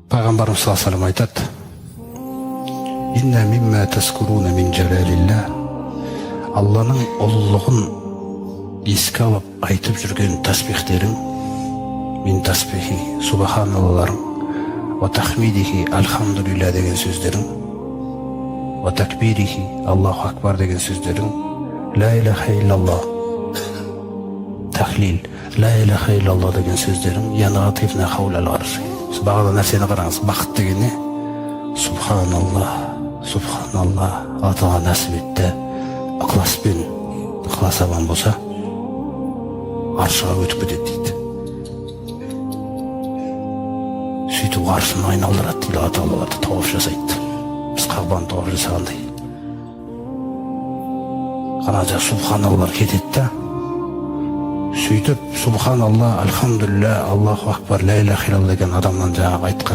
Пайғамбарымыз саллаллаху алейхи айтады: «Инна мимма таскуруна мин жалалилlah». Алланың ұлылығын еске алып айтып жүрген тасбихтерің, мин тасбихи субханалларың, ва тахмидихи алхамдулилlah деген сөздерің, ва такбирихи Аллаху акбар деген сөздерің, ла илаха иллаллах тахлил, ла илаха иллаллах деген сөздерің, янатифна хаулал арш. Бағала нәрсені қараңыз, бақыт деген не? Субханаллах, субханаллах, атаға нәсіп етті, ықыласпен, ықылас аман болса, аршыға өтіп кетеді дейді. Сөйтіп аршыны айналдырады дейді, аталарды тауап жасайды. Біз қағбаны тауап жасағандай. Қаража субханаллар кетеді да, сөйтіп субханалла, альхамдулилlah, Аллаху акбар, ла илаха иллаллах деген адамнан жаңағы айтқан